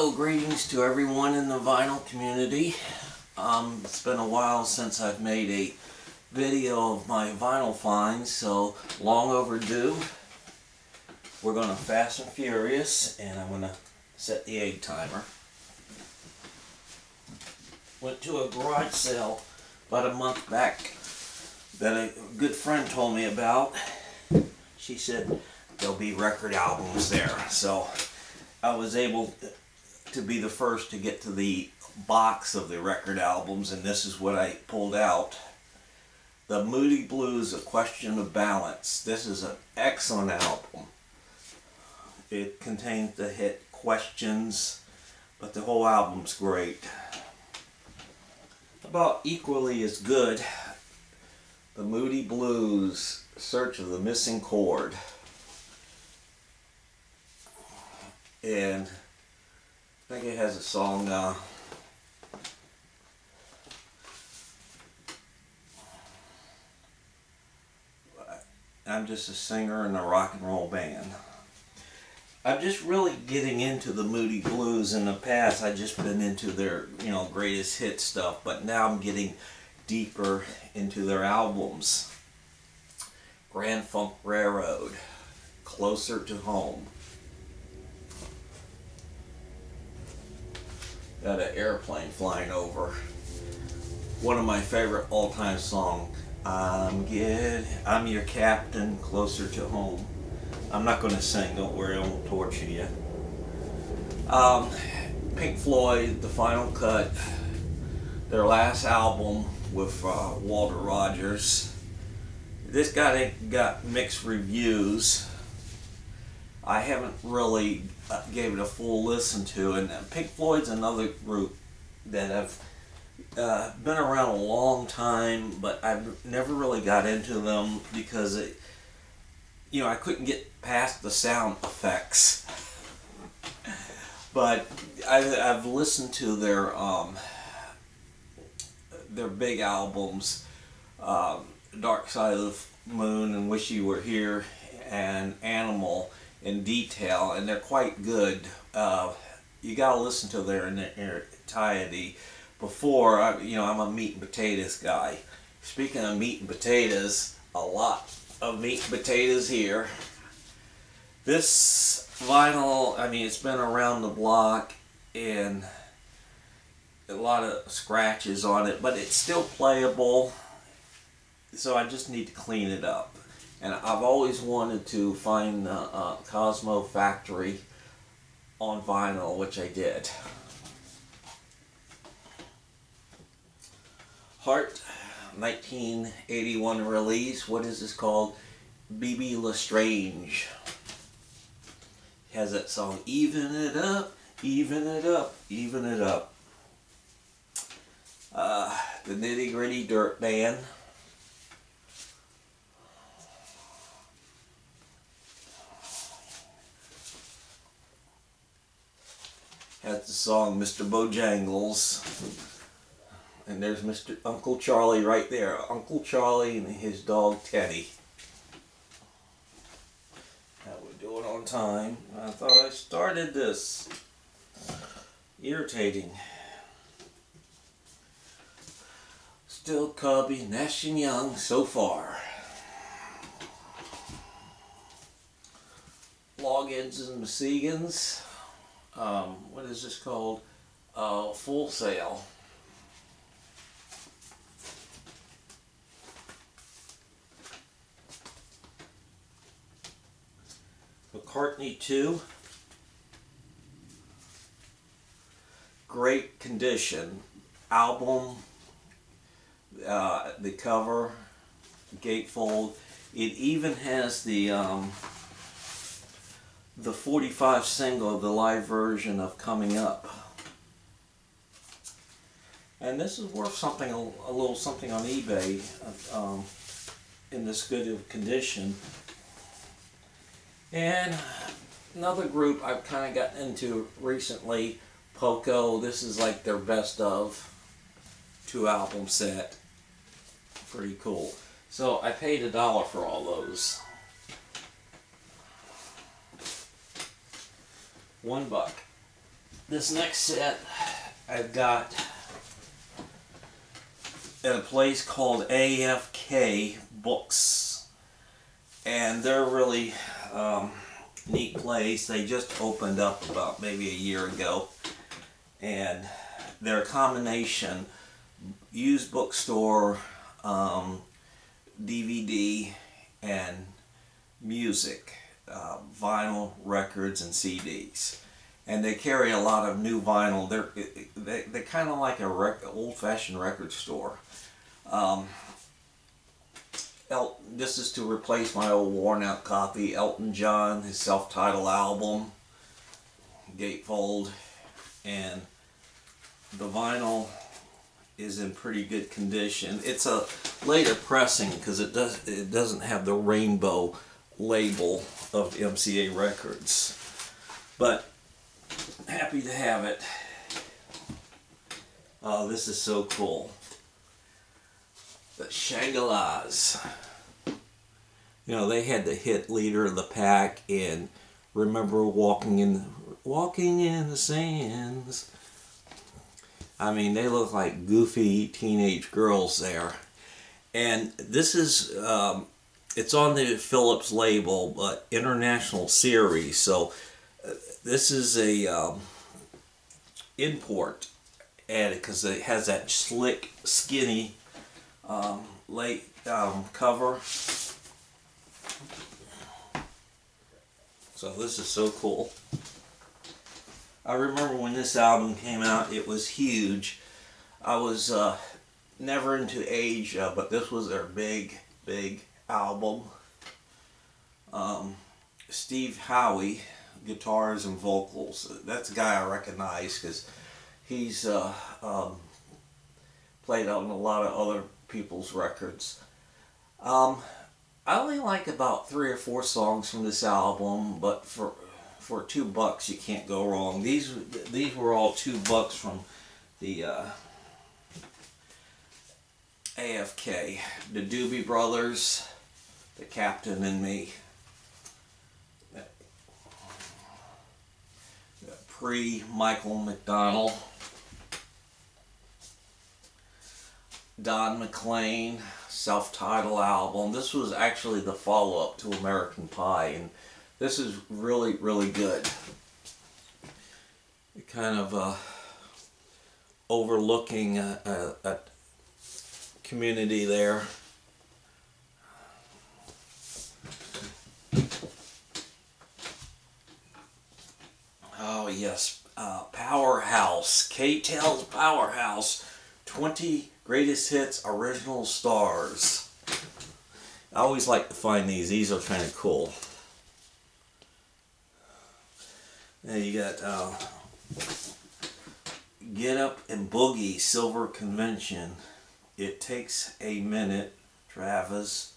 Hello, greetings to everyone in the vinyl community. It's been a while since I've made a video of my vinyl finds, so long overdue. We're going to Fast and Furious, and I'm going to set the egg timer. Went to a garage sale about a month back that a good friend told me about. She said there'll be record albums there, so I was able to be the first to get to the box of the record albums, and this is what I pulled out. The Moody Blues, A Question of Balance. This is an excellent album. It contains the hit Questions, but the whole album's great. About equally as good, The Moody Blues, Search of the Missing Chord. And I think it has a song, I'm just a singer in a rock and roll band. I'm just really getting into the Moody Blues. In the past, I've just been into their, greatest hit stuff, but now I'm getting deeper into their albums. Grand Funk Railroad, Closer to Home. Got an airplane flying over. One of my favorite all-time songs. I'm your captain, closer to home. I'm not going to sing, don't worry, I won't torture you. Pink Floyd, The Final Cut, their last album with Walter Rogers. This guy got mixed reviews. I haven't really gave it a full listen to, and Pink Floyd's another group that I've been around a long time, but I've never really got into them because I couldn't get past the sound effects. But I've listened to their big albums, Dark Side of the Moon and Wish You Were Here and Animal, in detail, and they're quite good. You gotta listen to their entirety before. I'm a meat and potatoes guy. Speaking of meat and potatoes, a lot of meat and potatoes here. This vinyl, it's been around the block and a lot of scratches on it, but it's still playable, so I just need to clean it up. And I've always wanted to find Cosmo Factory on vinyl, which I did. Heart, 1981 release. What is this called? B.B. Lestrange. Has that song, Even It Up, Even It Up, Even It Up. The Nitty Gritty Dirt Band. Has the song Mr. Bojangles, and there's Uncle Charlie right there. Uncle Charlie and his dog Teddy. How we doing on time? I thought I started this. Irritating. Still Cubby, Nash and Young so far. Logins and Messegans. What is this called? Full Sail. McCartney 2. Great condition. Album. The cover. Gatefold. It even has the 45 single, the live version of Coming Up. And this is worth something, a little something on eBay, in this good of condition. And another group I've kind of gotten into recently, Poco. This is like their best of 2 album set. Pretty cool. So I paid $1 for all those. $1. This next set I've got at a place called AFK Books, and they're really neat place. They just opened up about maybe a year ago, and they're a combination used bookstore, DVD, and music, vinyl, records, and CDs. And they carry a lot of new vinyl. They're kind of like a old-fashioned record store. This is to replace my old worn-out copy. Elton John, his self-titled album, gatefold, and the vinyl is in pretty good condition. It's a later pressing because it doesn't have the rainbow label of MCA Records, but happy to have it. Oh, this is so cool. The Shangri-Las. You know, they had the hit Leader of the Pack and Remember Walking in the Sands. I mean, they look like goofy teenage girls there. And this is, it's on the Philips label, but international series. So this is a import added because it has that slick, skinny cover. So this is so cool. I remember when this album came out, it was huge. I was never into Asia, but this was their big album. Steve Howe, guitars and vocals. That's a guy I recognize because he's played on a lot of other people's records. I only like about 3 or 4 songs from this album, but for $2 you can't go wrong. These were all $2 from the AFK. The Doobie Brothers, The Captain and Me. Pre-Michael McDonald. Don McLean, self-titled album. This was actually the follow-up to American Pie, and this is really, really good. It kind of overlooking a community there. Oh yes, Powerhouse, K-Tel's Powerhouse, 20 Greatest Hits Original Stars. I always like to find these. These are kind of cool. And you got Get Up and Boogie, Silver Convention. It Takes a Minute, Travis.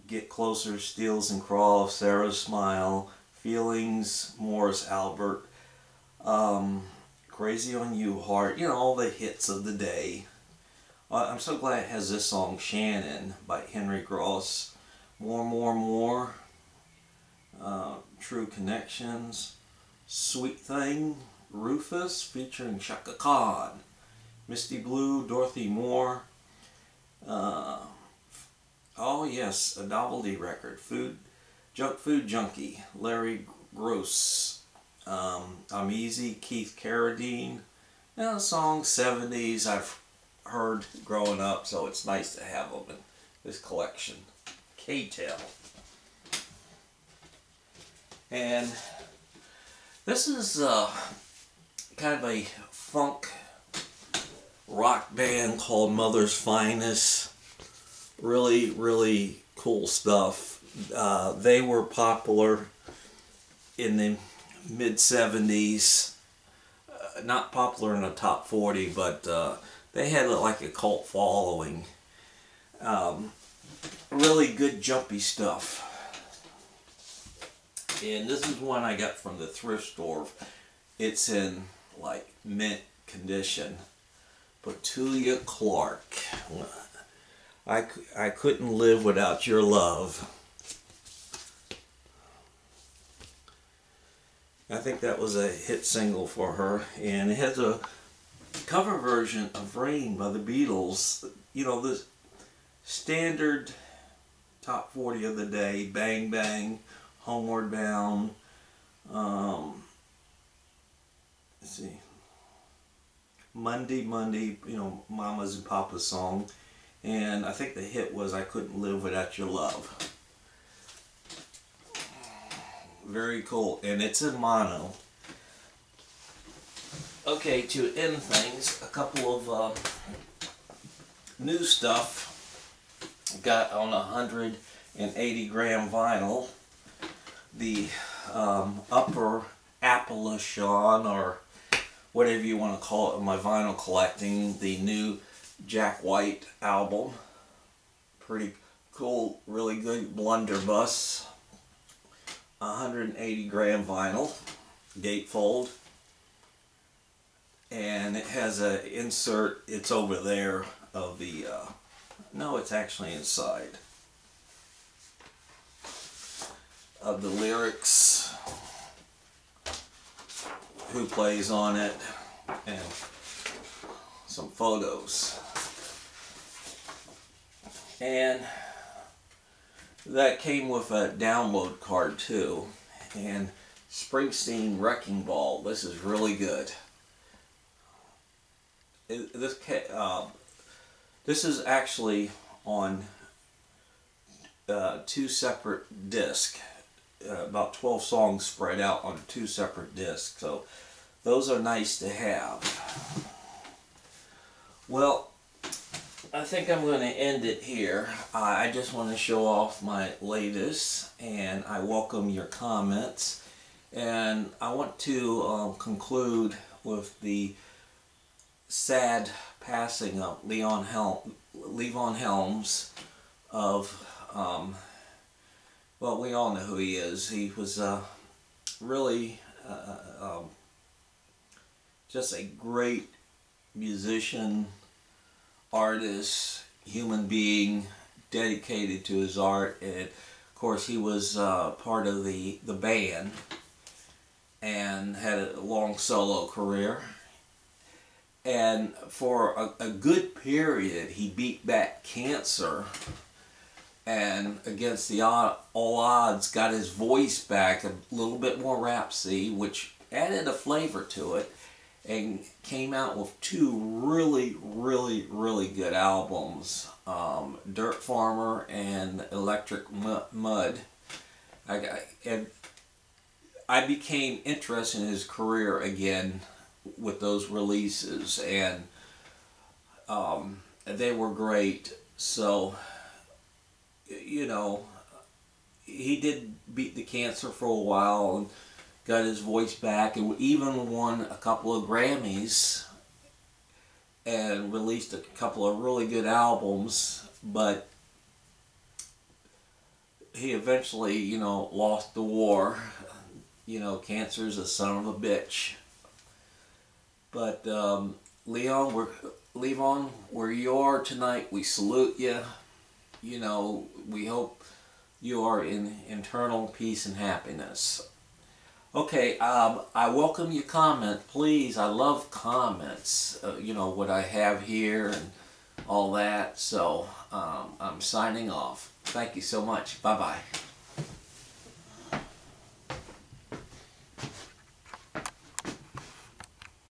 Get Closer, Steals and Crawl, Sarah's Smile. Feelings, Morris Albert. Crazy on You, Heart. You know, all the hits of the day. I'm so glad it has this song, Shannon, by Henry Gross. More. True Connections. Sweet Thing, Rufus, featuring Chaka Khan. Misty Blue, Dorothy Moore. Oh yes, a novelty record. Food Junkie, Larry Gross. I'm Easy, Keith Carradine. Now, songs 70s I've heard growing up, so it's nice to have them in this collection. K-Tel. And this is kind of a funk rock band called Mother's Finest. Really, really cool stuff. They were popular in the mid-70s. Not popular in the top 40, but they had like a cult following. Really good jumpy stuff. And this is one I got from the thrift store. It's in like mint condition. Petulia Clark. I couldn't live without your love. I think that was a hit single for her, and it has a cover version of Rain by the Beatles. You know, the standard top 40 of the day: Bang Bang, Homeward Bound, let's see, Monday Monday, you know, Mama's and Papa's song, and I think the hit was I Couldn't Live Without Your Love. Very cool, and it's in mono. Okay, to end things, a couple of new stuff. Got on 180 gram vinyl the upper Appalachian, or whatever you want to call it, my vinyl collecting, the new Jack White album. Pretty cool, really good blunderbuss. 180 gram vinyl, gatefold, and it has an insert, it's over there, of the, no, it's actually inside, of the lyrics, who plays on it, and some photos. And that came with a download card too. And Springsteen Wrecking Ball. This is really good. This is actually on 2 separate discs. About 12 songs spread out on 2 separate discs. So those are nice to have. Well, I think I'm going to end it here. I just want to show off my latest, and I welcome your comments. And I want to conclude with the sad passing of Levon Helms of, well, we all know who he is. He was really just a great musician, artist, human being, dedicated to his art. And of course he was part of the band and had a long solo career, and for a good period he beat back cancer, and against all odds got his voice back a little bit more rapsy, which added a flavor to it, and came out with 2 really good albums, Dirt Farmer and Electric Mud. And I became interested in his career again with those releases, and they were great. So, you know, he did beat the cancer for a while and got his voice back, and even won a couple of Grammys and released a couple of really good albums. But he eventually, you know, lost the war. You know, cancer's a son of a bitch. But Levon, where you are tonight, we salute you. You know, we hope you are in eternal peace and happiness. Okay, I welcome your comment, please. I love comments, you know, what I have here and all that. So, I'm signing off. Thank you so much. Bye-bye.